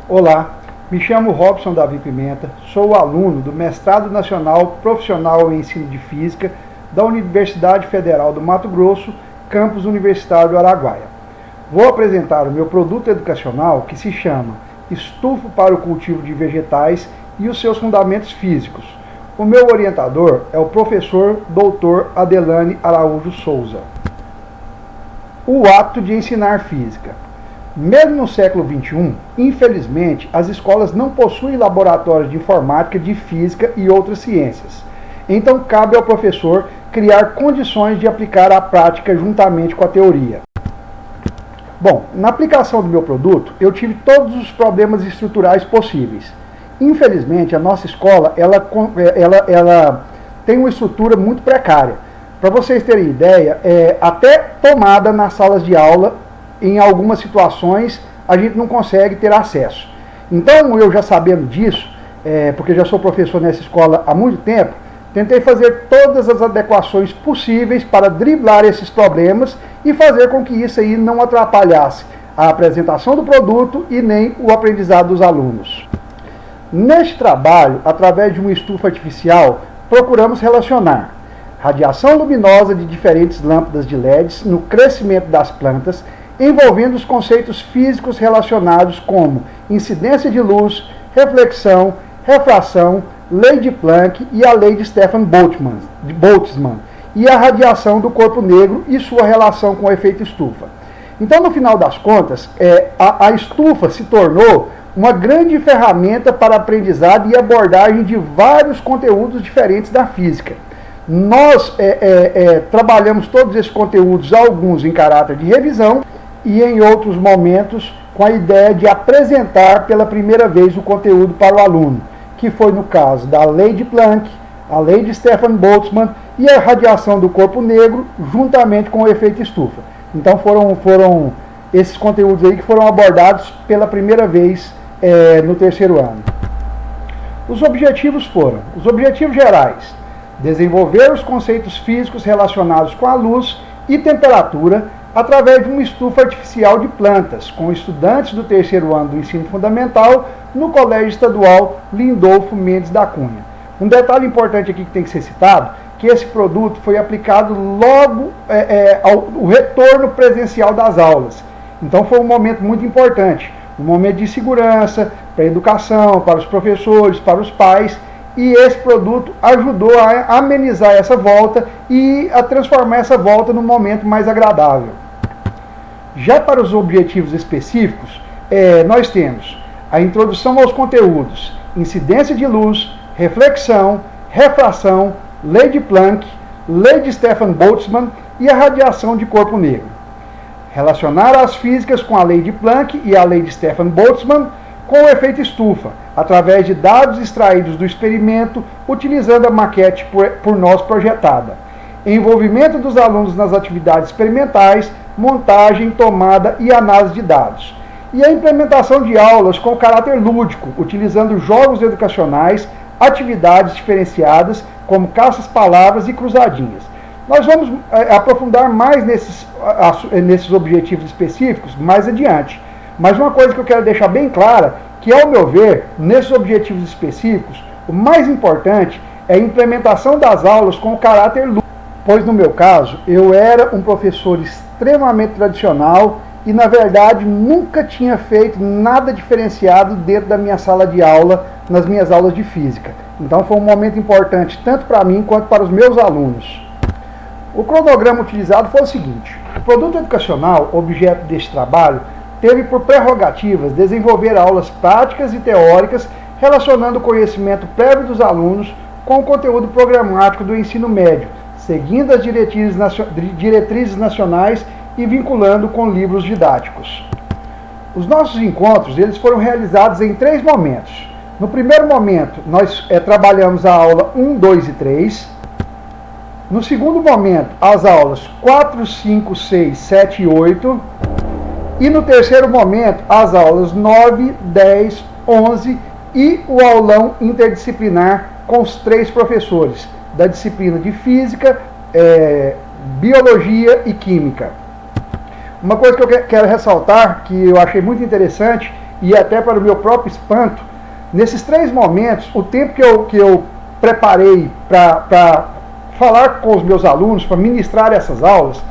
Olá, me chamo Robson Davi Pimenta, sou aluno do Mestrado Nacional Profissional em Ensino de Física da Universidade Federal do Mato Grosso, campus Universitário do Araguaia. Vou apresentar o meu produto educacional que se chama Estufa para o Cultivo de Vegetais e os seus Fundamentos Físicos. O meu orientador é o professor Dr. Adelane Araújo Souza. O ato de ensinar física. Mesmo no século XXI, infelizmente, as escolas não possuem laboratórios de informática, de física e outras ciências. Então, cabe ao professor criar condições de aplicar a prática juntamente com a teoria. Bom, na aplicação do meu produto, eu tive todos os problemas estruturais possíveis. Infelizmente, a nossa escola ela tem uma estrutura muito precária. Para vocês terem ideia, até tomada nas salas de aula, em algumas situações, a gente não consegue ter acesso. Então, eu já sabendo disso, porque já sou professor nessa escola há muito tempo, tentei fazer todas as adequações possíveis para driblar esses problemas e fazer com que isso aí não atrapalhasse a apresentação do produto e nem o aprendizado dos alunos. Neste trabalho, através de uma estufa artificial, procuramos relacionar radiação luminosa de diferentes lâmpadas de LEDs no crescimento das plantas, envolvendo os conceitos físicos relacionados como incidência de luz, reflexão, refração, lei de Planck e a lei de Stefan Boltzmann, e a radiação do corpo negro e sua relação com o efeito estufa. Então, no final das contas, a estufa se tornou uma grande ferramenta para aprendizado e abordagem de vários conteúdos diferentes da física. Nós trabalhamos todos esses conteúdos, alguns em caráter de revisão e em outros momentos com a ideia de apresentar pela primeira vez o conteúdo para o aluno, que foi no caso da lei de Planck, a lei de Stefan Boltzmann e a radiação do corpo negro, juntamente com o efeito estufa. Então foram esses conteúdos aí que foram abordados pela primeira vez no terceiro ano. Os objetivos gerais: desenvolver os conceitos físicos relacionados com a luz e temperatura através de uma estufa artificial de plantas, com estudantes do terceiro ano do ensino fundamental no Colégio Estadual Lindolfo Mendes da Cunha. Um detalhe importante aqui que tem que ser citado, que esse produto foi aplicado logo ao retorno presencial das aulas. Então foi um momento muito importante, um momento de segurança para a educação, para os professores, para os pais, e esse produto ajudou a amenizar essa volta e a transformar essa volta num momento mais agradável. Já para os objetivos específicos, nós temos a introdução aos conteúdos, incidência de luz, reflexão, refração, lei de Planck, lei de Stefan Boltzmann e a radiação de corpo negro. Relacionar as físicas com a lei de Planck e a lei de Stefan Boltzmann com o efeito estufa, através de dados extraídos do experimento, utilizando a maquete por nós projetada. Envolvimento dos alunos nas atividades experimentais, montagem, tomada e análise de dados. E a implementação de aulas com caráter lúdico, utilizando jogos educacionais, atividades diferenciadas, como caças-palavras e cruzadinhas. Nós vamos aprofundar mais nesses objetivos específicos mais adiante. Mas uma coisa que eu quero deixar bem clara, que ao meu ver, nesses objetivos específicos, o mais importante é a implementação das aulas com caráter lúdico, pois no meu caso, eu era um professor extremamente tradicional e na verdade nunca tinha feito nada diferenciado dentro da minha sala de aula, nas minhas aulas de física. Então foi um momento importante tanto para mim quanto para os meus alunos. O cronograma utilizado foi o seguinte: o produto educacional, objeto deste trabalho, teve por prerrogativas desenvolver aulas práticas e teóricas relacionando o conhecimento prévio dos alunos com o conteúdo programático do ensino médio, seguindo as diretrizes nacionais e vinculando com livros didáticos. Os nossos encontros eles foram realizados em 3 momentos. No primeiro momento, nós trabalhamos a aula 1, 2 e 3. No segundo momento, as aulas 4, 5, 6, 7 e 8. E no terceiro momento, as aulas 9, 10, 11 e o aulão interdisciplinar com os 3 professores da disciplina de Física, Biologia e Química. Uma coisa que eu quero ressaltar, que eu achei muito interessante e até para o meu próprio espanto, nesses 3 momentos, o tempo que eu preparei para falar com os meus alunos, para ministrar essas aulas,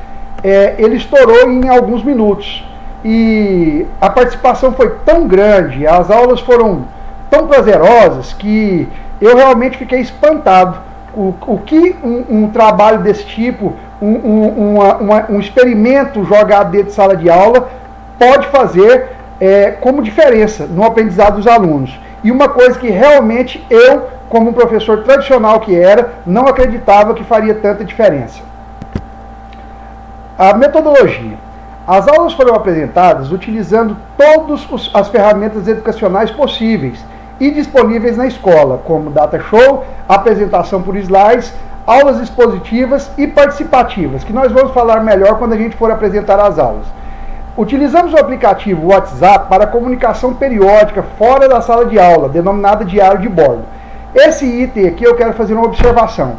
ele estourou em alguns minutos. E a participação foi tão grande, as aulas foram tão prazerosas, que eu realmente fiquei espantado. O que um trabalho desse tipo, um experimento jogado dentro de sala de aula, pode fazer como diferença no aprendizado dos alunos. E uma coisa que realmente eu, como um professor tradicional que era, não acreditava que faria tanta diferença. A metodologia. As aulas foram apresentadas utilizando todas as ferramentas educacionais possíveis e disponíveis na escola, como data show, apresentação por slides, aulas expositivas e participativas, que nós vamos falar melhor quando a gente for apresentar as aulas. Utilizamos o aplicativo WhatsApp para comunicação periódica fora da sala de aula, denominada diário de bordo. Esse item aqui eu quero fazer uma observação.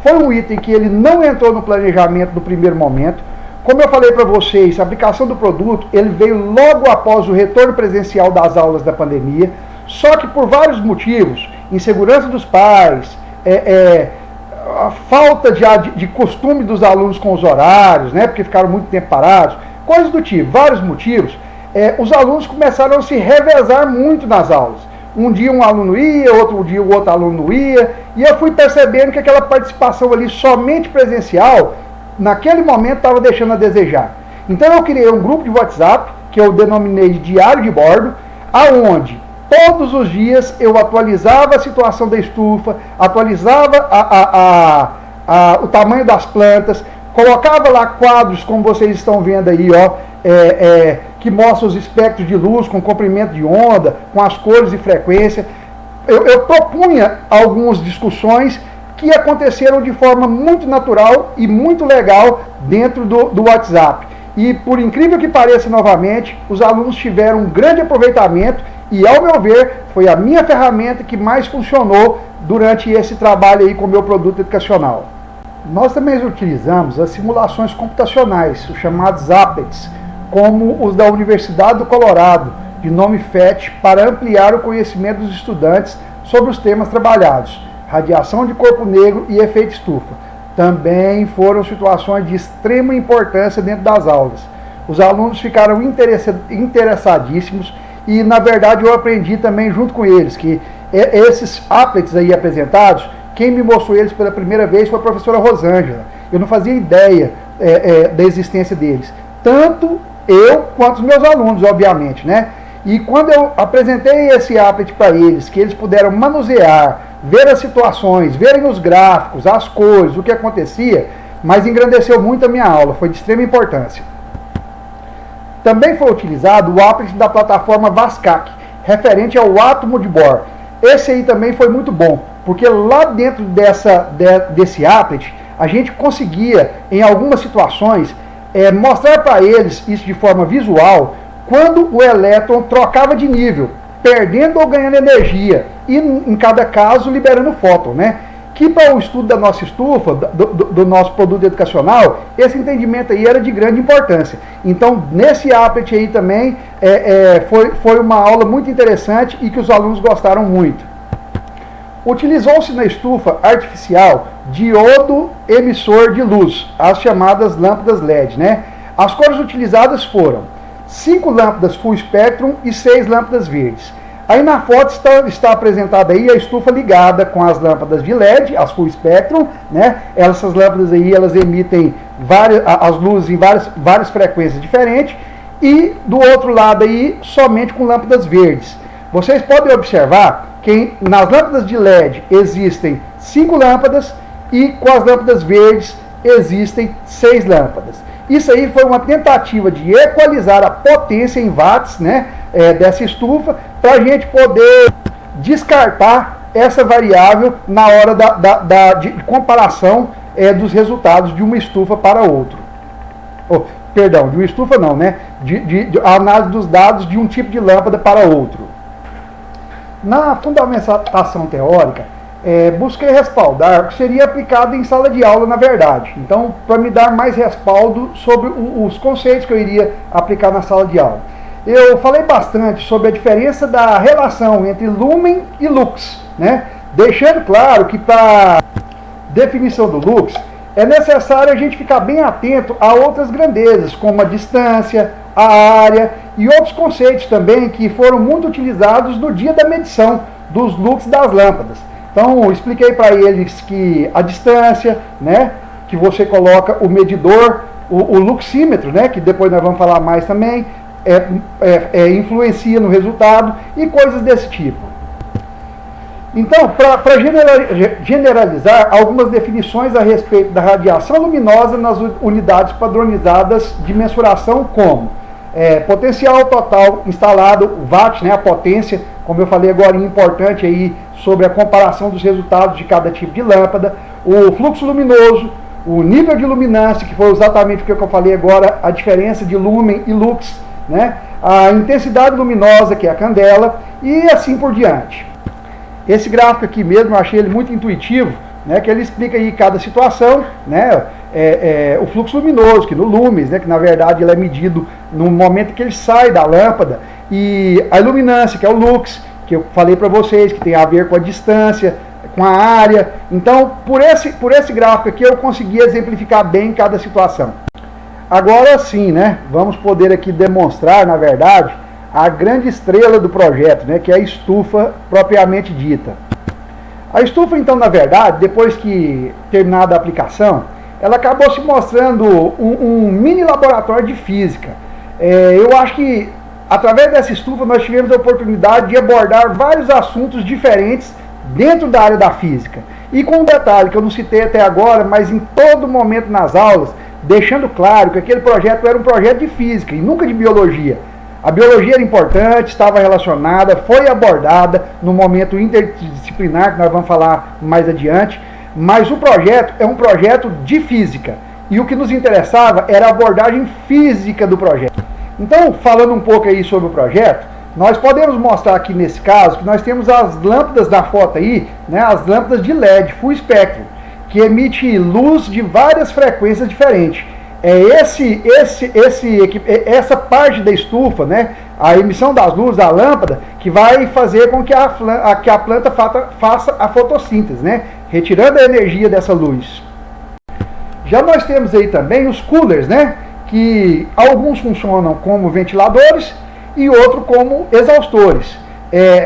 Foi um item que ele não entrou no planejamento no primeiro momento. Como eu falei para vocês, a aplicação do produto ele veio logo após o retorno presencial das aulas da pandemia, só que por vários motivos, insegurança dos pais, a falta de costume dos alunos com os horários, né, porque ficaram muito tempo parados, coisas do tipo, vários motivos, os alunos começaram a se revezar muito nas aulas. Um dia um aluno ia, outro dia o outro aluno não ia, e eu fui percebendo que aquela participação ali somente presencial, naquele momento estava deixando a desejar. Então eu criei um grupo de WhatsApp, que eu denominei de diário de bordo, aonde todos os dias eu atualizava a situação da estufa, atualizava o tamanho das plantas, colocava lá quadros, como vocês estão vendo aí, ó, que mostram os espectros de luz, com comprimento de onda, com as cores e frequência. Eu propunha algumas discussões que aconteceram de forma muito natural e muito legal dentro do WhatsApp. E por incrível que pareça, novamente, os alunos tiveram um grande aproveitamento e, ao meu ver, foi a minha ferramenta que mais funcionou durante esse trabalho aí com o meu produto educacional. Nós também utilizamos as simulações computacionais, os chamados APETs, como os da Universidade do Colorado, de nome FET, para ampliar o conhecimento dos estudantes sobre os temas trabalhados, radiação de corpo negro e efeito estufa. Também foram situações de extrema importância dentro das aulas. Os alunos ficaram interessadíssimos e, na verdade, eu aprendi também junto com eles, que esses applets aí apresentados, quem me mostrou eles pela primeira vez foi a professora Rosângela. Eu não fazia ideia da existência deles. Tanto eu quanto os meus alunos, obviamente, né? E quando eu apresentei esse applet para eles, que eles puderam manusear, ver as situações, verem os gráficos, as cores, o que acontecia, mas engrandeceu muito a minha aula, foi de extrema importância. Também foi utilizado o applet da plataforma VASCAC, referente ao átomo de Bohr. Esse aí também foi muito bom, porque lá dentro desse applet, a gente conseguia, em algumas situações, mostrar para eles isso de forma visual, quando o elétron trocava de nível, perdendo ou ganhando energia, e em cada caso liberando fóton, né? Que para o estudo da nossa estufa, do nosso produto educacional, esse entendimento aí era de grande importância. Então, nesse applet aí também, foi uma aula muito interessante e que os alunos gostaram muito. Utilizou-se na estufa artificial diodo emissor de luz, as chamadas lâmpadas LED, né? As cores utilizadas foram 5 lâmpadas full spectrum e 6 lâmpadas verdes. Aí na foto está apresentada aí a estufa ligada com as lâmpadas de LED, as full spectrum, né? Essas lâmpadas aí, elas emitem as luzes em várias frequências diferentes, e do outro lado aí, somente com lâmpadas verdes. Vocês podem observar que nas lâmpadas de LED existem 5 lâmpadas e com as lâmpadas verdes existem 6 lâmpadas. Isso aí foi uma tentativa de equalizar a potência em watts, né, dessa estufa, para a gente poder descartar essa variável na hora de comparação dos resultados de uma estufa para outra. Perdão, de uma estufa não, né? De análise dos dados de um tipo de lâmpada para outro. Na fundamentação teórica, busquei respaldar o que seria aplicado em sala de aula, na verdade. Então, para me dar mais respaldo sobre os conceitos que eu iria aplicar na sala de aula. eu falei bastante sobre a diferença da relação entre lumen e lux, né? Deixando claro que para definição do lux é necessário a gente ficar bem atento a outras grandezas, como a distância, a área e outros conceitos também que foram muito utilizados no dia da medição dos lux das lâmpadas. Então, eu expliquei para eles que a distância, né, que você coloca o medidor, o luxímetro, né, que depois nós vamos falar mais também, influencia no resultado e coisas desse tipo. Então, para generalizar, algumas definições a respeito da radiação luminosa nas unidades padronizadas de mensuração, como potencial total instalado, watt, né, a potência, como eu falei agora, importante aí sobre a comparação dos resultados de cada tipo de lâmpada, o fluxo luminoso, o nível de luminância, que foi exatamente o que eu falei agora, a diferença de lumen e lux, né, a intensidade luminosa, que é a candela, e assim por diante. Esse gráfico aqui mesmo, eu achei ele muito intuitivo, né, que ele explica aí cada situação, né, o fluxo luminoso, que no lumens, né, que na verdade ele é medido no momento que ele sai da lâmpada, e a iluminância, que é o lux, que eu falei para vocês, que tem a ver com a distância, com a área. Então, por esse gráfico aqui, eu consegui exemplificar bem cada situação. Agora sim, né, vamos poder aqui demonstrar, na verdade, a grande estrela do projeto, né, que é a estufa propriamente dita. A estufa, então, na verdade, depois que terminada a aplicação, ela acabou se mostrando um mini laboratório de física. Eu acho que, através dessa estufa, nós tivemos a oportunidade de abordar vários assuntos diferentes dentro da área da física. E com um detalhe que eu não citei até agora, mas em todo momento nas aulas, deixando claro que aquele projeto era um projeto de física e nunca de biologia. A biologia era importante, estava relacionada, foi abordada no momento interdisciplinar, que nós vamos falar mais adiante, mas o projeto é um projeto de física. E o que nos interessava era a abordagem física do projeto. Então, falando um pouco aí sobre o projeto, nós podemos mostrar aqui nesse caso que nós temos as lâmpadas da foto aí, né, as lâmpadas de LED full espectro, que emite luz de várias frequências diferentes. Essa parte da estufa, né, a emissão das luzes da lâmpada, que vai fazer com que a planta faça a fotossíntese, né, retirando a energia dessa luz. Já nós temos aí também os coolers, né, que alguns funcionam como ventiladores e outros como exaustores.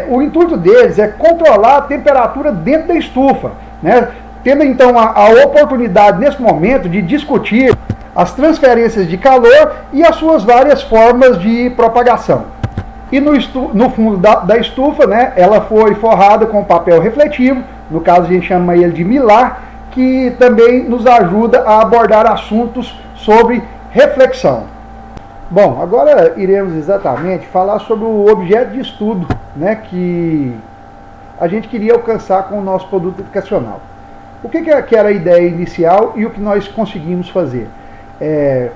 O intuito deles é controlar a temperatura dentro da estufa, né, tendo então a oportunidade nesse momento de discutir as transferências de calor e as suas várias formas de propagação. E no fundo da estufa, né, ela foi forrada com papel refletivo, no caso a gente chama ele de mylar, que também nos ajuda a abordar assuntos sobre reflexão. Bom, agora iremos exatamente falar sobre o objeto de estudo, né, que a gente queria alcançar com o nosso produto educacional. O que era a ideia inicial e o que nós conseguimos fazer?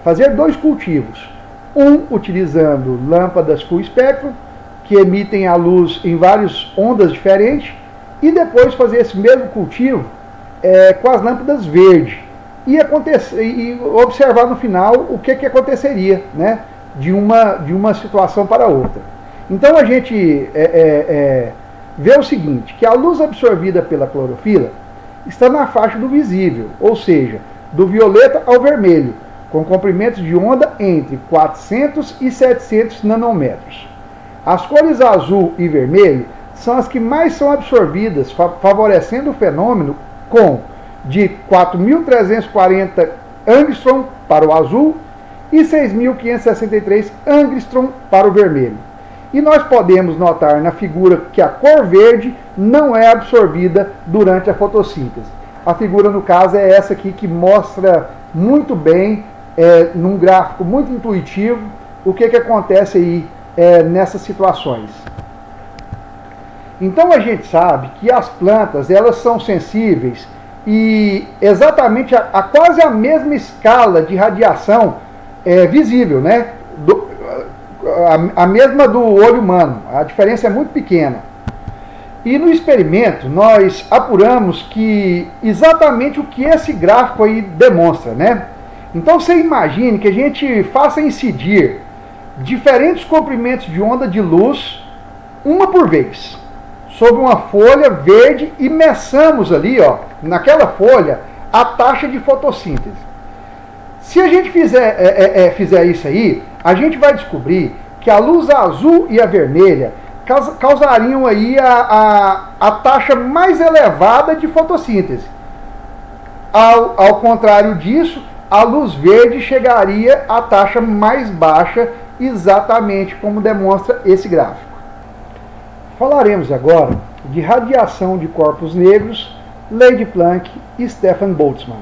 Fazer dois cultivos, um utilizando lâmpadas full espectro, que emitem a luz em várias ondas diferentes, e depois fazer esse mesmo cultivo com as lâmpadas verde, e observar no final o que aconteceria, né, de uma situação para outra. Então a gente vê o seguinte, que a luz absorvida pela clorofila está na faixa do visível, ou seja, do violeta ao vermelho, com comprimentos de onda entre 400 e 700 nanômetros. As cores azul e vermelho são as que mais são absorvidas, favorecendo o fenômeno com de 4.340 angstrom para o azul e 6.563 angstrom para o vermelho. E nós podemos notar na figura que a cor verde não é absorvida durante a fotossíntese. A figura, no caso, é essa aqui que mostra muito bem, num gráfico muito intuitivo, o que acontece aí nessas situações. Então a gente sabe que as plantas, elas são sensíveis e exatamente a quase a mesma escala de radiação visível, né? A mesma do olho humano, a diferença é muito pequena. E no experimento nós apuramos que exatamente o que esse gráfico aí demonstra, né? Então você imagine que a gente faça incidir diferentes comprimentos de onda de luz, uma por vez, sobre uma folha verde e meçamos ali, ó, naquela folha, a taxa de fotossíntese. Se a gente fizer isso aí, a gente vai descobrir que a luz azul e a vermelha causariam aí a taxa mais elevada de fotossíntese. Ao contrário disso, a luz verde chegaria à taxa mais baixa, exatamente como demonstra esse gráfico. Falaremos agora de radiação de corpos negros, lei de Planck e Stefan Boltzmann.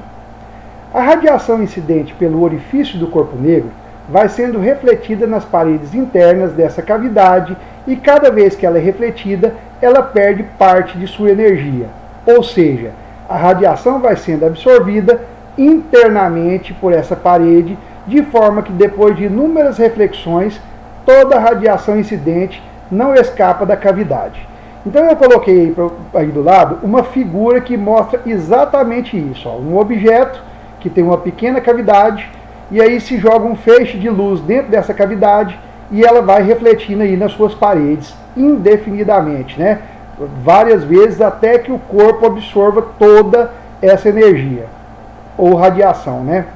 A radiação incidente pelo orifício do corpo negro vai sendo refletida nas paredes internas dessa cavidade e cada vez que ela é refletida, ela perde parte de sua energia. Ou seja, a radiação vai sendo absorvida internamente por essa parede, de forma que depois de inúmeras reflexões, toda a radiação incidente não escapa da cavidade. Então eu coloquei aí do lado uma figura que mostra exatamente isso. Ó, um objeto que tem uma pequena cavidade e aí se joga um feixe de luz dentro dessa cavidade e ela vai refletindo aí nas suas paredes indefinidamente, né? Várias vezes até que o corpo absorva toda essa energia ou radiação, né?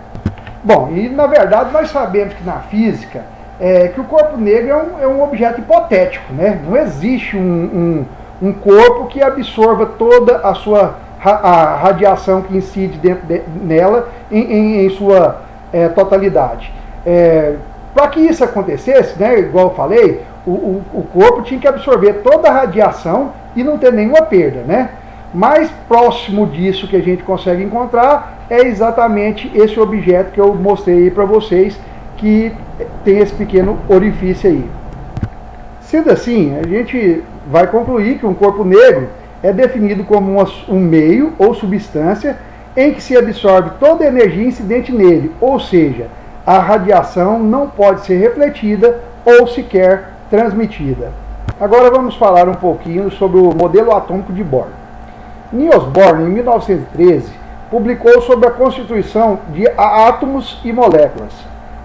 Bom, e na verdade nós sabemos que na física que o corpo negro é um objeto hipotético, né? Não existe um corpo que absorva toda a radiação que incide nela em sua totalidade. Para que isso acontecesse, né, igual eu falei, o corpo tinha que absorver toda a radiação e não ter nenhuma perda, né? Mais próximo disso que a gente consegue encontrar é exatamente esse objeto que eu mostrei para vocês, que tem esse pequeno orifício aí. Sendo assim, a gente vai concluir que um corpo negro é definido como um meio ou substância em que se absorve toda a energia incidente nele, ou seja, a radiação não pode ser refletida ou sequer transmitida. Agora vamos falar um pouquinho sobre o modelo atômico de Bohr. Niels Bohr, em 1913, publicou sobre a constituição de átomos e moléculas,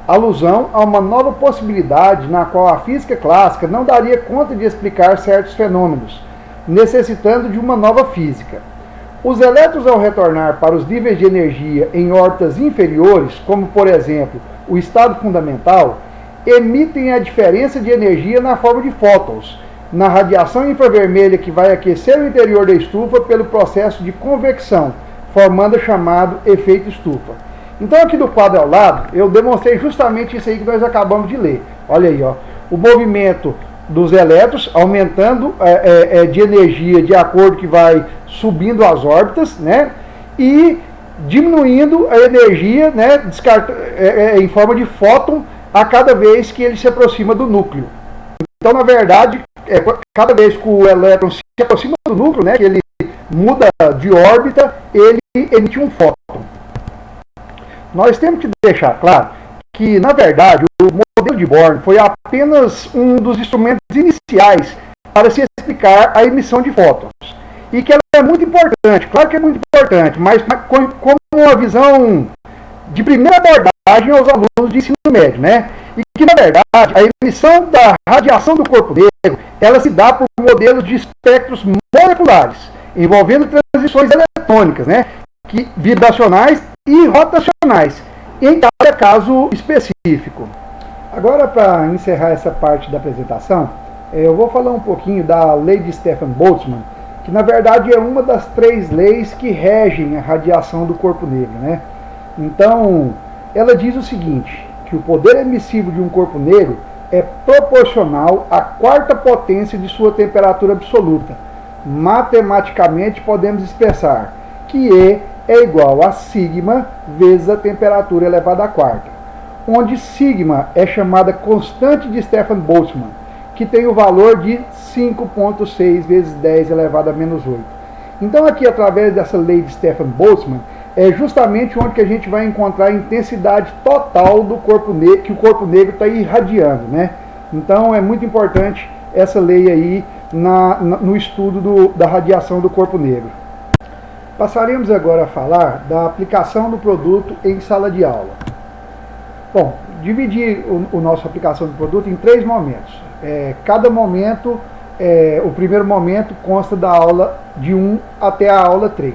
alusão a uma nova possibilidade na qual a física clássica não daria conta de explicar certos fenômenos, necessitando de uma nova física. Os elétrons, ao retornar para os níveis de energia em órbitas inferiores, como por exemplo o estado fundamental, emitem a diferença de energia na forma de fótons, na radiação infravermelha que vai aquecer o interior da estufa pelo processo de convecção, formando o chamado efeito estufa. Então aqui do quadro ao lado, eu demonstrei justamente isso aí que nós acabamos de ler. Olha aí, ó, o movimento dos elétrons aumentando de energia de acordo que vai subindo as órbitas, né? E diminuindo a energia, né, em forma de fóton a cada vez que ele se aproxima do núcleo. Então, na verdade, cada vez que o elétron se aproxima do núcleo, né, que ele muda de órbita, ele emite um fóton. Nós temos que deixar claro que, na verdade, o modelo de Bohr foi apenas um dos instrumentos iniciais para se explicar a emissão de fótons. E que ela é muito importante, claro que é muito importante, mas como uma visão de primeira abordagem aos alunos de ensino médio, né? E que, na verdade, a emissão da radiação do corpo negro, ela se dá por modelos de espectros moleculares, envolvendo transições eletrônicas, né? Vibracionais e rotacionais, em cada caso específico. Agora, para encerrar essa parte da apresentação, eu vou falar um pouquinho da lei de Stefan Boltzmann, que na verdade é uma das 3 leis que regem a radiação do corpo negro, né? Então, ela diz o seguinte, que o poder emissivo de um corpo negro é proporcional à 4ª potência de sua temperatura absoluta. Matematicamente podemos expressar que E é igual a sigma vezes a temperatura elevada à 4ª, onde sigma é chamada constante de Stefan Boltzmann, que tem o valor de 5,6 vezes 10 elevado a menos 8. Então aqui, através dessa lei de Stefan Boltzmann, é justamente onde que a gente vai encontrar a intensidade total do corpo negro, que o corpo negro está irradiando, né? Então é muito importante essa lei aí no estudo da radiação do corpo negro. Passaremos agora a falar da aplicação do produto em sala de aula. Bom, dividi o nosso aplicação do produto em 3 momentos. Cada momento, o primeiro momento consta da aula de 1 até a aula 3.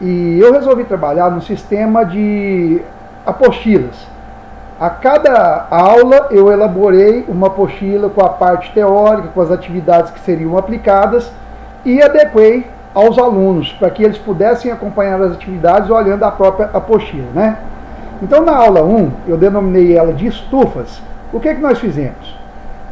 E eu resolvi trabalhar no sistema de apostilas. A cada aula eu elaborei uma apostila com a parte teórica, com as atividades que seriam aplicadas e adequei aos alunos, para que eles pudessem acompanhar as atividades olhando a própria apostila, né? Então na aula 1, eu denominei ela de estufas. O que nós fizemos?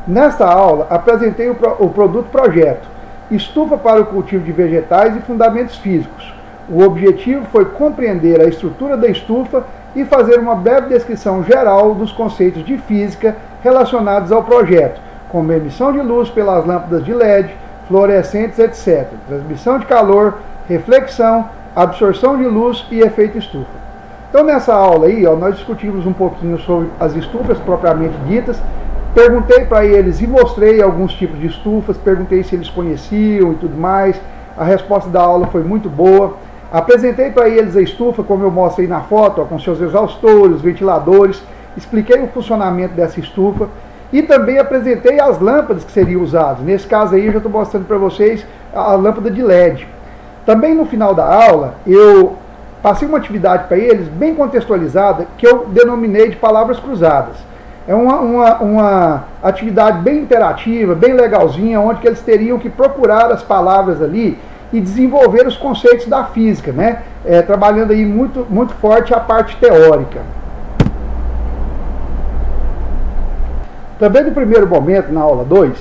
Nesta aula, apresentei o produto projeto, Estufa para o Cultivo de Vegetais e Fundamentos Físicos. O objetivo foi compreender a estrutura da estufa e fazer uma breve descrição geral dos conceitos de física relacionados ao projeto, como emissão de luz pelas lâmpadas de LED, fluorescentes, etc., transmissão de calor, reflexão, absorção de luz e efeito estufa. Então nessa aula aí, nós discutimos um pouquinho sobre as estufas propriamente ditas, perguntei para eles e mostrei alguns tipos de estufas, perguntei se eles conheciam e tudo mais, a resposta da aula foi muito boa. Apresentei para eles a estufa, como eu mostrei na foto, com seus exaustores, ventiladores, expliquei o funcionamento dessa estufa e também apresentei as lâmpadas que seriam usadas. Nesse caso aí eu já estou mostrando para vocês a lâmpada de LED. Também no final da aula eu passei uma atividade para eles bem contextualizada que eu denominei de palavras cruzadas. É uma atividade bem interativa, bem legalzinha, onde que eles teriam que procurar as palavras ali e desenvolver os conceitos da física, né? Trabalhando aí muito forte a parte teórica. Também no primeiro momento, na aula 2,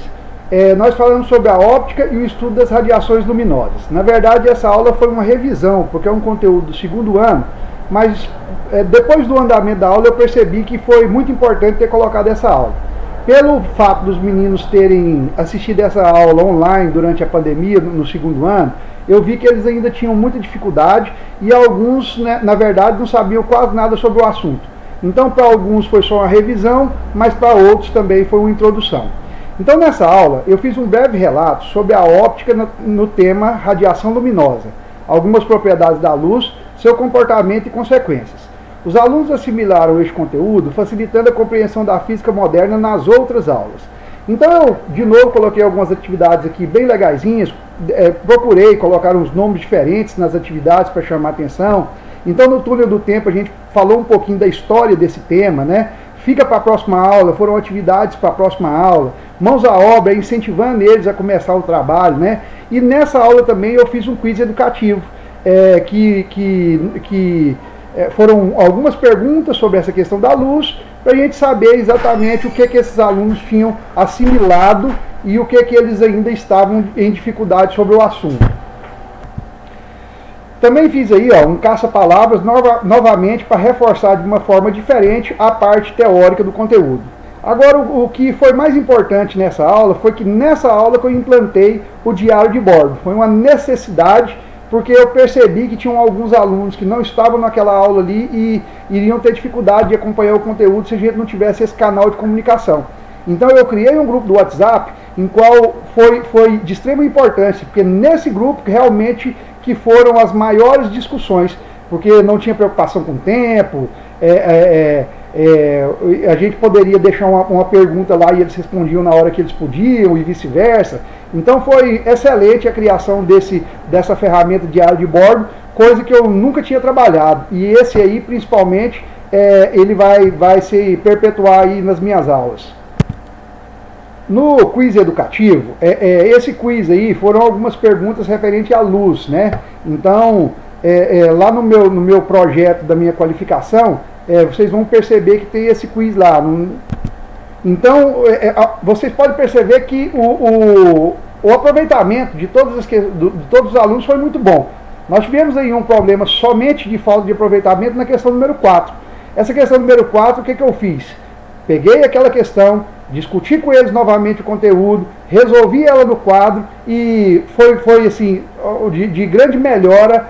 nós falamos sobre a óptica e o estudo das radiações luminosas. Na verdade, essa aula foi uma revisão, porque é um conteúdo do 2º ano, mas depois do andamento da aula eu percebi que foi muito importante ter colocado essa aula. Pelo fato dos meninos terem assistido essa aula online durante a pandemia, no 2º ano, eu vi que eles ainda tinham muita dificuldade e alguns, né, na verdade, não sabiam quase nada sobre o assunto. Então, para alguns foi só uma revisão, mas para outros também foi uma introdução. Então, nessa aula, eu fiz um breve relato sobre a óptica no tema radiação luminosa, algumas propriedades da luz, seu comportamento e consequências. Os alunos assimilaram este conteúdo, facilitando a compreensão da física moderna nas outras aulas. Então eu, de novo, coloquei algumas atividades aqui bem legaisinhas, procurei colocar uns nomes diferentes nas atividades para chamar a atenção. Então no túnel do tempo a gente falou um pouquinho da história desse tema, né? Fica para a próxima aula, foram atividades para a próxima aula, mãos à obra, incentivando eles a começar o trabalho, né? E nessa aula também eu fiz um quiz educativo, foram algumas perguntas sobre essa questão da luz, para a gente saber exatamente o que esses alunos tinham assimilado e o que eles ainda estavam em dificuldade sobre o assunto. Também fiz aí um caça-palavras novamente para reforçar de uma forma diferente a parte teórica do conteúdo. Agora, o que foi mais importante nessa aula foi que nessa aula que eu implantei o diário de bordo. Foi uma necessidade, porque eu percebi que tinham alguns alunos que não estavam naquela aula ali e iriam ter dificuldade de acompanhar o conteúdo se a gente não tivesse esse canal de comunicação. Então eu criei um grupo do WhatsApp, em qual foi de extrema importância, porque nesse grupo realmente que foram as maiores discussões, porque não tinha preocupação com o tempo, a gente poderia deixar uma pergunta lá e eles respondiam na hora que eles podiam e vice-versa. Então foi excelente a criação dessa ferramenta diário de bordo, coisa que eu nunca tinha trabalhado. E esse aí, principalmente, ele vai se perpetuar aí nas minhas aulas. No quiz educativo, esse quiz aí foram algumas perguntas referentes à luz, né? Então, lá no meu projeto da minha qualificação, vocês vão perceber que tem esse quiz lá. Então, vocês podem perceber que o aproveitamento de todos os alunos foi muito bom. Nós tivemos aí um problema somente de falta de aproveitamento na questão número 4. Essa questão número 4, o que eu fiz? Peguei aquela questão, discuti com eles novamente o conteúdo, resolvi ela no quadro e foi assim, de grande melhora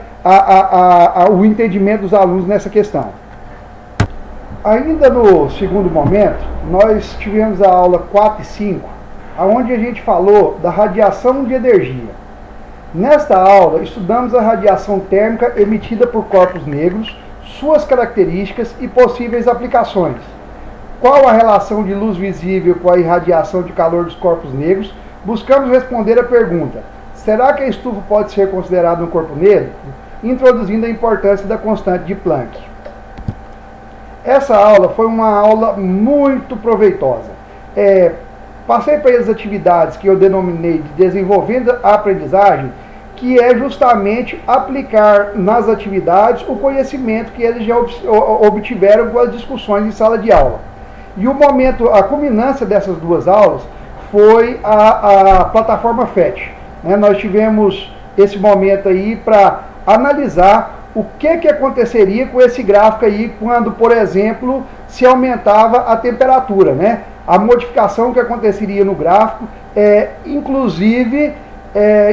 o entendimento dos alunos nessa questão. Ainda no segundo momento, nós tivemos a aula 4 e 5, onde a gente falou da radiação de energia. Nesta aula, estudamos a radiação térmica emitida por corpos negros, suas características e possíveis aplicações. qual a relação de luz visível com a irradiação de calor dos corpos negros, buscamos responder a pergunta: será que a estufa pode ser considerada um corpo negro? Introduzindo a importância da constante de Planck. Essa aula foi uma aula muito proveitosa. Passei para as atividades que eu denominei de desenvolvendo a aprendizagem, que é justamente aplicar nas atividades o conhecimento que eles já obtiveram com as discussões em sala de aula. E o momento, a culminância dessas duas aulas foi a plataforma FET. Nós tivemos esse momento aí para analisar o que aconteceria com esse gráfico aí quando, por exemplo, se aumentava a temperatura, né? A modificação que aconteceria no gráfico, inclusive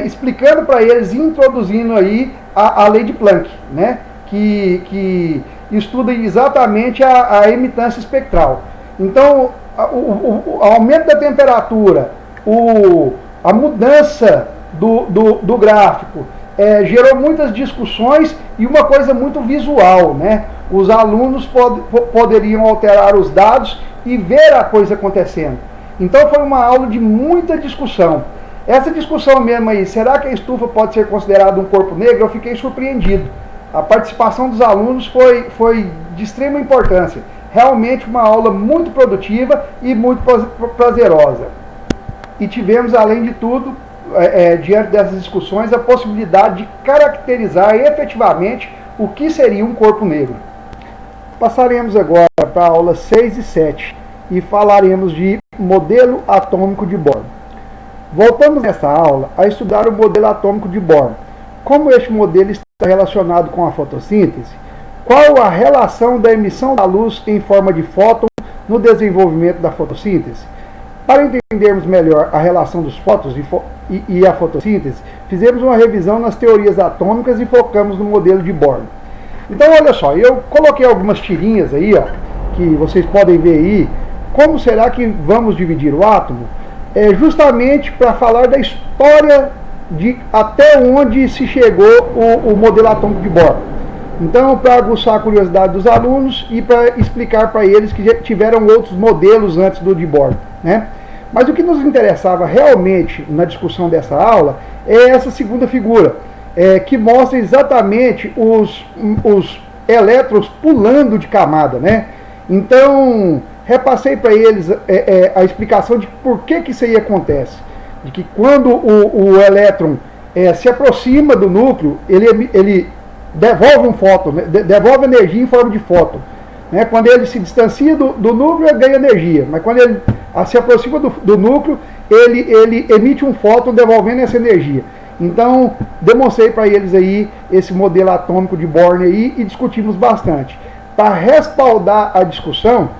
explicando para eles, introduzindo aí a lei de Planck, né? Que estuda exatamente a emitância espectral. Então, o aumento da temperatura, a mudança do gráfico, gerou muitas discussões e uma coisa muito visual, né? Os alunos poderiam alterar os dados e ver a coisa acontecendo. Então foi uma aula de muita discussão. Essa discussão mesmo aí, será que a estufa pode ser considerada um corpo negro? Eu fiquei surpreendido. A participação dos alunos foi de extrema importância. Realmente uma aula muito produtiva e muito prazerosa. E tivemos, além de tudo, diante dessas discussões, a possibilidade de caracterizar efetivamente o que seria um corpo negro. Passaremos agora para a aula 6 e 7 e falaremos de modelo atômico de Bohr. Voltamos nessa aula a estudar o modelo atômico de Bohr. Como este modelo está relacionado com a fotossíntese? Qual a relação da emissão da luz em forma de fóton no desenvolvimento da fotossíntese? Para entendermos melhor a relação dos fótons e a fotossíntese, fizemos uma revisão nas teorias atômicas e focamos no modelo de Bohr. Então, olha só, eu coloquei algumas tirinhas aí, ó, que vocês podem ver aí. Como será que vamos dividir o átomo? Justamente para falar da história de até onde se chegou o modelo atômico de Bohr. Então, para aguçar a curiosidade dos alunos e para explicar para eles que já tiveram outros modelos antes do de Bohr, né? Mas o que nos interessava realmente na discussão dessa aula é essa segunda figura, que mostra exatamente os elétrons pulando de camada, né? Então, repassei para eles a explicação de por que isso aí acontece. De que quando o elétron se aproxima do núcleo, ele devolve um fóton, né? Devolve energia em forma de fóton. Né? Quando ele se distancia do núcleo, ele ganha energia. Mas quando ele se aproxima do núcleo, ele emite um fóton devolvendo essa energia. Então, demonstrei para eles aí esse modelo atômico de Bohr aí e discutimos bastante. Para respaldar a discussão,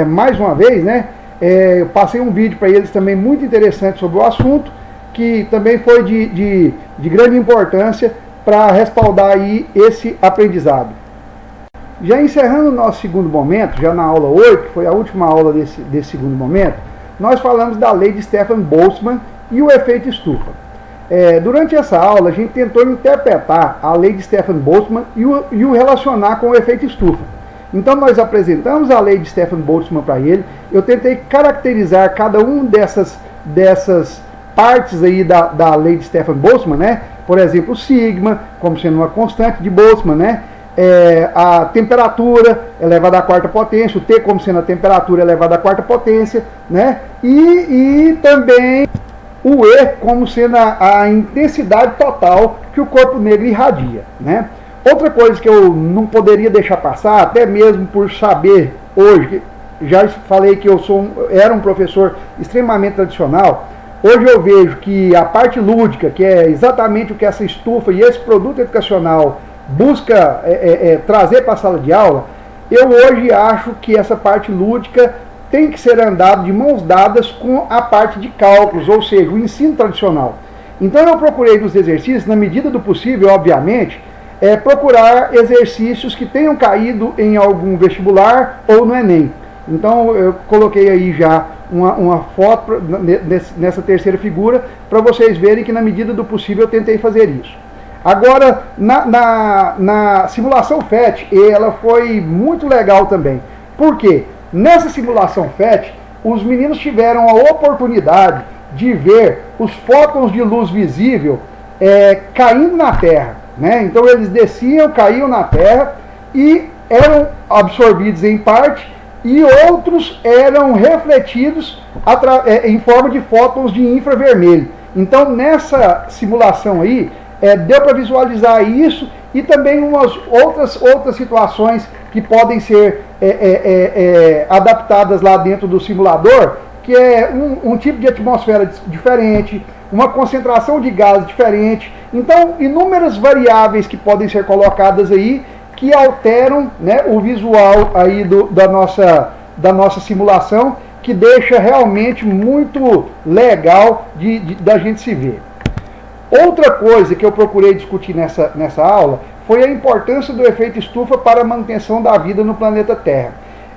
mais uma vez, né, eu passei um vídeo para eles também muito interessante sobre o assunto, que também foi de grande importância para respaldar aí esse aprendizado. Já encerrando o nosso segundo momento, já na aula 8, que foi a última aula desse segundo momento, nós falamos da lei de Stefan Boltzmann e o efeito estufa. Durante essa aula, a gente tentou interpretar a lei de Stefan Boltzmann e o relacionar com o efeito estufa. Então, nós apresentamos a lei de Stefan Boltzmann para ele. Eu tentei caracterizar cada uma dessas partes aí da lei de Stefan Boltzmann, né? Por exemplo, o sigma, como sendo uma constante de Boltzmann, né? A temperatura elevada à quarta potência, o T como sendo a temperatura elevada à quarta potência, né? E também o E como sendo a intensidade total que o corpo negro irradia, né? Outra coisa que eu não poderia deixar passar, até mesmo por saber hoje, já falei que eu era um professor extremamente tradicional, hoje eu vejo que a parte lúdica, que é exatamente o que essa estufa e esse produto educacional busca trazer para a sala de aula, eu hoje acho que essa parte lúdica tem que ser andado de mãos dadas com a parte de cálculos, ou seja, o ensino tradicional. Então eu procurei nos exercícios, na medida do possível, obviamente, procurar exercícios que tenham caído em algum vestibular ou no Enem. Então eu coloquei aí já uma foto nessa terceira figura para vocês verem que na medida do possível eu tentei fazer isso. Agora, na simulação FET, ela foi muito legal também. Por quê? Nessa simulação FET, os meninos tiveram a oportunidade de ver os fótons de luz visível caindo na Terra, né? Então eles desciam, caíam na Terra e eram absorvidos em parte e outros eram refletidos em forma de fótons de infravermelho. Então nessa simulação aí deu para visualizar isso e também umas outras situações que podem ser adaptadas lá dentro do simulador, que é um tipo de atmosfera diferente, uma concentração de gás diferente. Então, inúmeras variáveis que podem ser colocadas aí que alteram, né, o visual aí da nossa simulação, que deixa realmente muito legal da gente se ver. Outra coisa que eu procurei discutir nessa aula foi a importância do efeito estufa para a manutenção da vida no planeta Terra.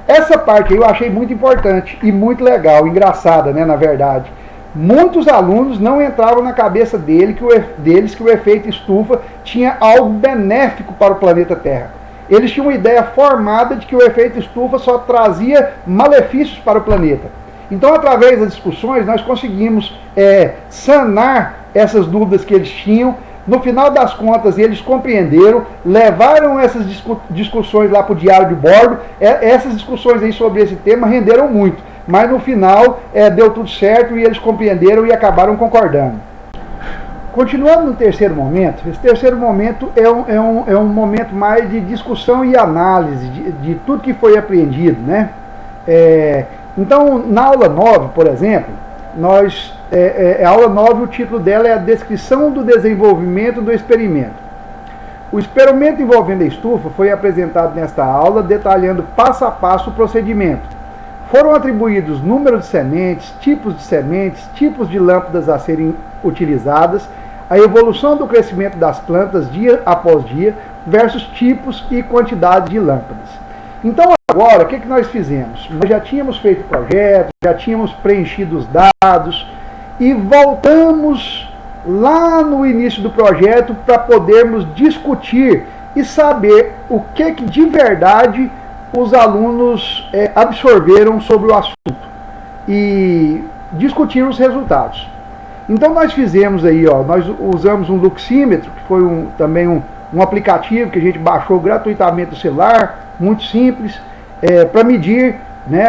Essa parte aí eu achei muito importante e muito legal, engraçada, né, na verdade. Muitos alunos não entravam na cabeça deles que o efeito estufa tinha algo benéfico para o planeta Terra. Eles tinham uma ideia formada de que o efeito estufa só trazia malefícios para o planeta. Então, através das discussões, nós conseguimos sanar essas dúvidas que eles tinham. No final das contas, eles compreenderam, levaram essas discussões lá para o diário de bordo. Essas discussões aí sobre esse tema renderam muito, mas no final deu tudo certo e eles compreenderam e acabaram concordando. Continuando no terceiro momento, esse terceiro momento é um momento mais de discussão e análise de tudo que foi aprendido, né? Então, na aula 9, por exemplo, a aula 9, o título dela é a descrição do desenvolvimento do experimento. O experimento envolvendo a estufa foi apresentado nesta aula, detalhando passo a passo o procedimento. Foram atribuídos número de sementes, tipos de lâmpadas a serem utilizadas, a evolução do crescimento das plantas dia após dia, versus tipos e quantidade de lâmpadas. Então agora, o que nós fizemos? Nós já tínhamos feito o projeto, já tínhamos preenchido os dados e voltamos lá no início do projeto para podermos discutir e saber o que de verdade os alunos absorveram sobre o assunto e discutir os resultados. Então nós fizemos aí, nós usamos um luxímetro, que foi também um aplicativo que a gente baixou gratuitamente do celular, muito simples, para medir, né,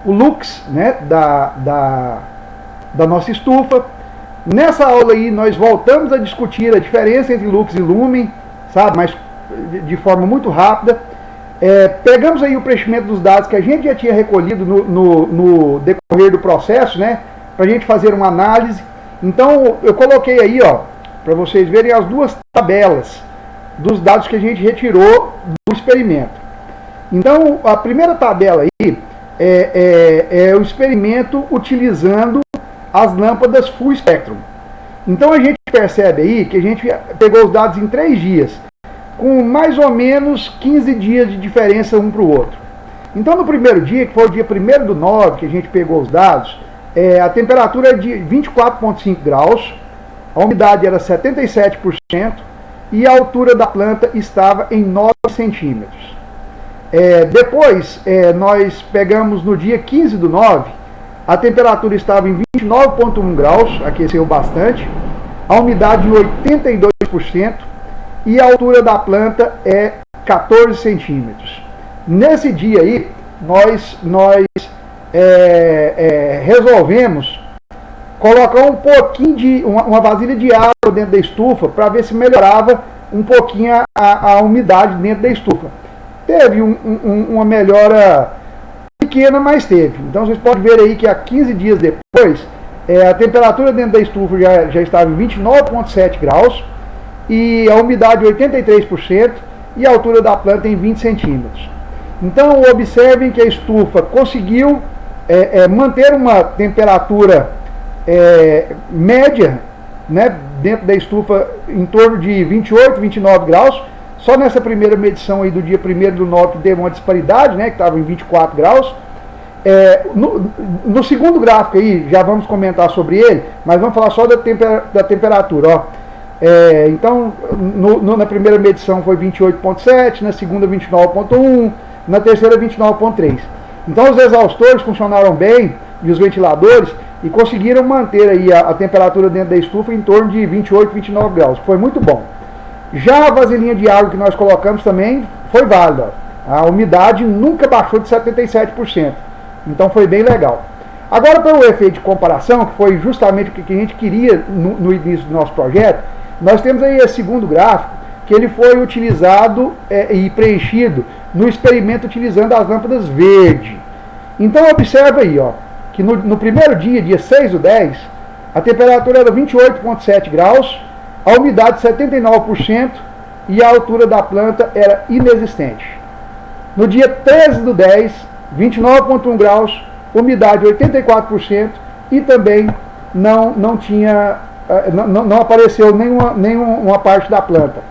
o lux, né, da nossa estufa. Nessa aula aí nós voltamos a discutir a diferença entre lux e lumen, sabe, mas de forma muito rápida. Pegamos aí o preenchimento dos dados que a gente já tinha recolhido no decorrer do processo, né, para a gente fazer uma análise. Então eu coloquei aí, para vocês verem as duas tabelas dos dados que a gente retirou do experimento. Então a primeira tabela aí é o experimento utilizando as lâmpadas full spectrum. Então a gente percebe aí que a gente pegou os dados em 3 dias, com mais ou menos 15 dias de diferença um para o outro. Então no primeiro dia, que foi o dia 1º/9 que a gente pegou os dados, a temperatura é de 24,5 graus, a umidade era 77% e a altura da planta estava em 9 centímetros. Depois, nós pegamos no dia 15/9, a temperatura estava em 29,1 graus, aqueceu bastante, a umidade em 82% e a altura da planta é 14 centímetros. Nesse dia aí, nós resolvemos colocar um pouquinho de uma vasilha de água dentro da estufa para ver se melhorava um pouquinho a umidade dentro da estufa. Teve uma melhora pequena, mas teve. Então vocês podem ver aí que há 15 dias depois, a temperatura dentro da estufa já estava em 29,7 graus e a umidade 83% e a altura da planta em 20 centímetros. Então observem que a estufa conseguiu manter uma temperatura média, né, dentro da estufa em torno de 28, 29 graus. Só nessa primeira medição aí do dia 1º/9 que teve uma disparidade, né, que estava em 24 graus. No segundo gráfico aí, já vamos comentar sobre ele, mas vamos falar só da temperatura. Então, na primeira medição foi 28,7, na segunda 29,1, na terceira 29,3. Então os exaustores funcionaram bem e os ventiladores e conseguiram manter aí a temperatura dentro da estufa em torno de 28, 29 graus, que foi muito bom. Já a vasilhinha de água que nós colocamos também foi válida. A umidade nunca baixou de 77%. Então foi bem legal. Agora, para o efeito de comparação, que foi justamente o que a gente queria no início do nosso projeto, nós temos aí esse segundo gráfico, que ele foi utilizado e preenchido no experimento utilizando as lâmpadas verde. Então observa aí, ó, que no primeiro dia 6/10, a temperatura era 28,7 graus, a umidade 79% e a altura da planta era inexistente. No dia 13/10, 29,1 graus, umidade 84% e também não apareceu nenhuma parte da planta.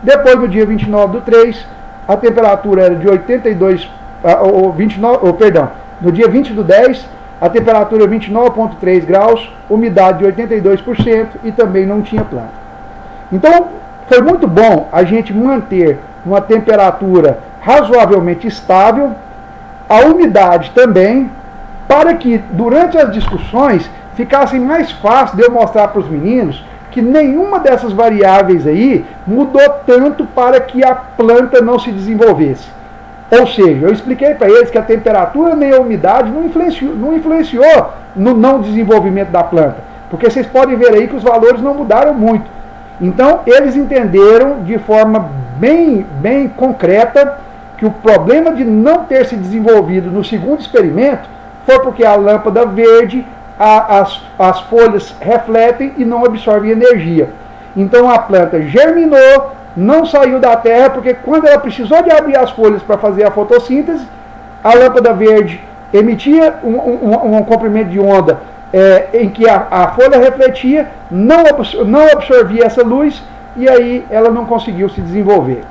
Depois, no dia 29/3, a temperatura era de 82, no dia 20/10, a temperatura 29,3 graus, umidade de 82% e também não tinha planta. Então, foi muito bom a gente manter uma temperatura razoavelmente estável, a umidade também, para que durante as discussões ficasse mais fácil de eu mostrar para os meninos que nenhuma dessas variáveis aí mudou tanto para que a planta não se desenvolvesse. Ou seja, eu expliquei para eles que a temperatura nem a umidade não influenciou no não desenvolvimento da planta, porque vocês podem ver aí que os valores não mudaram muito. Então, eles entenderam de forma bem concreta que o problema de não ter se desenvolvido no segundo experimento foi porque a lâmpada verde, as folhas refletem e não absorvem energia. Então a planta germinou, não saiu da terra, porque quando ela precisou de abrir as folhas para fazer a fotossíntese, a lâmpada verde emitia um comprimento de onda em que a folha refletia, não absorvia essa luz e aí ela não conseguiu se desenvolver.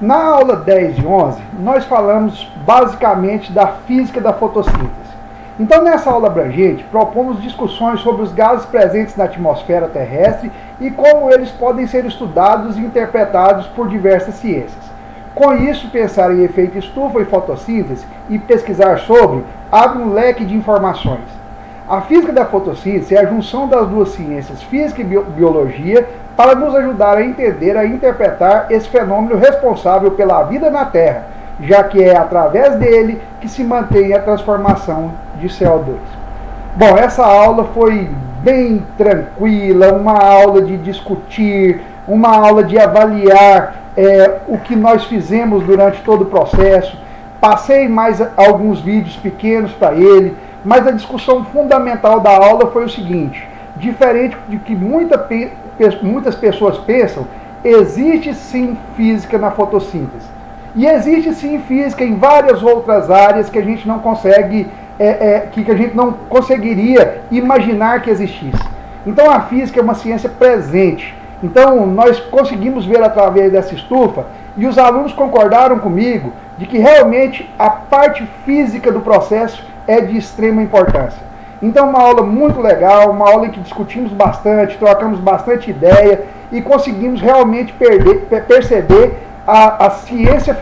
Na aula 10 e 11, nós falamos basicamente da física da fotossíntese. Então, nessa aula abrangente, propomos discussões sobre os gases presentes na atmosfera terrestre e como eles podem ser estudados e interpretados por diversas ciências. Com isso, pensar em efeito estufa e fotossíntese e pesquisar sobre abre um leque de informações. A física da fotossíntese é a junção das duas ciências, física e biologia, para nos ajudar a entender e interpretar esse fenômeno responsável pela vida na Terra, já que é através dele que se mantém a transformação de CO2. Bom, essa aula foi bem tranquila, uma aula de discutir, uma aula de avaliar o que nós fizemos durante todo o processo. Passei mais alguns vídeos pequenos para ele, mas a discussão fundamental da aula foi o seguinte: diferente de que muitas pessoas pensam, existe sim física na fotossíntese. E existe sim física em várias outras áreas que a gente não consegue, que a gente não conseguiria imaginar que existisse. Então a física é uma ciência presente. Então nós conseguimos ver através dessa estufa e os alunos concordaram comigo de que realmente a parte física do processo é de extrema importância. Então uma aula muito legal, uma aula em que discutimos bastante, trocamos bastante ideia e conseguimos realmente perceber a ciência,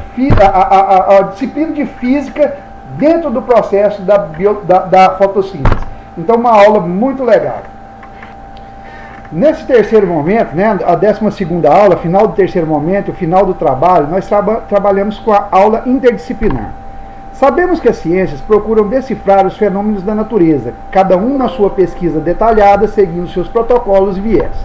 a disciplina de física dentro do processo da fotossíntese. Então uma aula muito legal. Nesse terceiro momento, né, a 12ª aula, final do terceiro momento, o final do trabalho, nós trabalhamos com a aula interdisciplinar. Sabemos que as ciências procuram decifrar os fenômenos da natureza, cada um na sua pesquisa detalhada, seguindo seus protocolos e viés.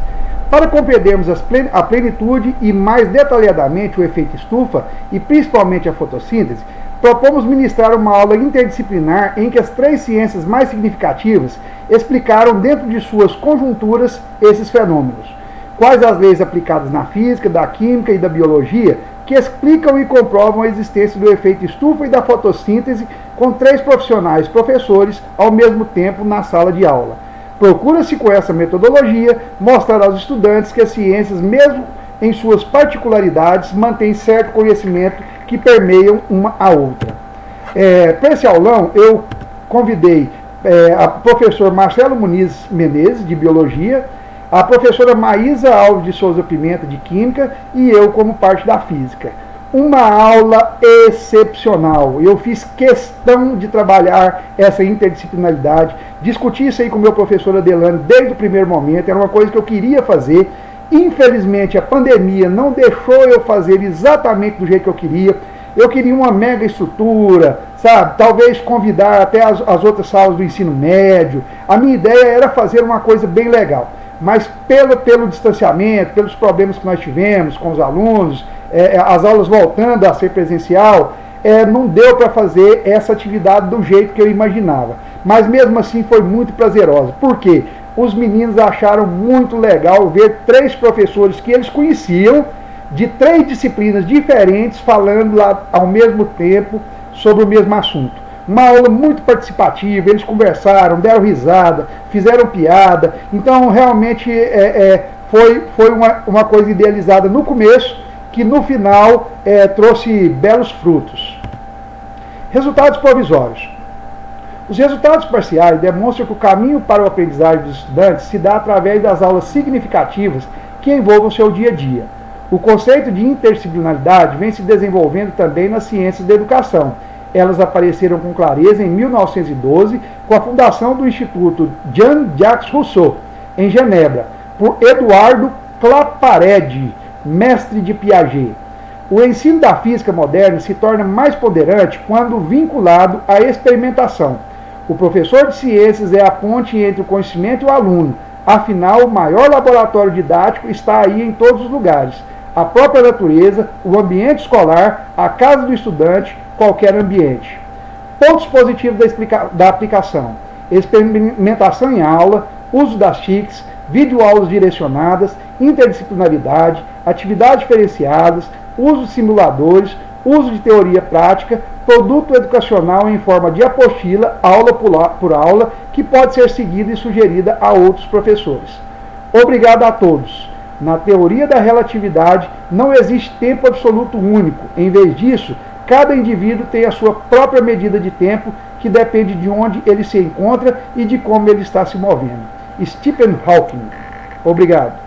Para compreendermos a plenitude e mais detalhadamente o efeito estufa, e principalmente a fotossíntese, propomos ministrar uma aula interdisciplinar em que as três ciências mais significativas explicaram dentro de suas conjunturas esses fenômenos. Quais as leis aplicadas na física, da química e da biologia que explicam e comprovam a existência do efeito estufa e da fotossíntese com 3 professores ao mesmo tempo na sala de aula. Procura-se com essa metodologia mostrar aos estudantes que as ciências, mesmo em suas particularidades, mantêm certo conhecimento que permeiam uma a outra. Para esse aulão, eu convidei a professor Marcelo Muniz Menezes, de Biologia, a professora Maísa Alves de Souza Pimenta, de Química, e eu como parte da Física. uma aula excepcional. Eu fiz questão de trabalhar essa interdisciplinaridade, discuti isso aí com o meu professor Adelano desde o primeiro momento, era uma coisa que eu queria fazer. Infelizmente a pandemia não deixou eu fazer exatamente do jeito que eu queria. Eu queria uma mega estrutura, sabe? Talvez convidar até as outras salas do ensino médio. A minha ideia era fazer uma coisa bem legal. Mas pelo distanciamento, pelos problemas que nós tivemos com os alunos, as aulas voltando a ser presencial, não deu para fazer essa atividade do jeito que eu imaginava. Mas mesmo assim foi muito prazerosa. Por quê? Os meninos acharam muito legal ver 3 professores que eles conheciam, de 3 disciplinas diferentes, falando lá ao mesmo tempo sobre o mesmo assunto. Uma aula muito participativa, eles conversaram, deram risada, fizeram piada. Então realmente foi uma coisa idealizada no começo, que no final trouxe belos frutos. Resultados provisórios. Os resultados parciais demonstram que o caminho para o aprendizagem dos estudantes se dá através das aulas significativas que envolvam o seu dia a dia. O conceito de interdisciplinaridade vem se desenvolvendo também nas ciências da educação. Elas apareceram com clareza em 1912, com a fundação do Instituto Jean-Jacques Rousseau, em Genebra, por Eduardo Claparède, mestre de Piaget. O ensino da física moderna se torna mais ponderante quando vinculado à experimentação. O professor de ciências é a ponte entre o conhecimento e o aluno. Afinal, o maior laboratório didático está aí em todos os lugares. A própria natureza, o ambiente escolar, a casa do estudante, qualquer ambiente. Pontos positivos da aplicação: experimentação em aula, uso das TICs, videoaulas direcionadas, interdisciplinaridade, atividades diferenciadas, uso de simuladores, uso de teoria prática, produto educacional em forma de apostila, aula por aula, que pode ser seguida e sugerida a outros professores. Obrigado a todos. Na teoria da relatividade, não existe tempo absoluto único. Em vez disso, cada indivíduo tem a sua própria medida de tempo, que depende de onde ele se encontra e de como ele está se movendo. Stephen Hawking. Obrigado.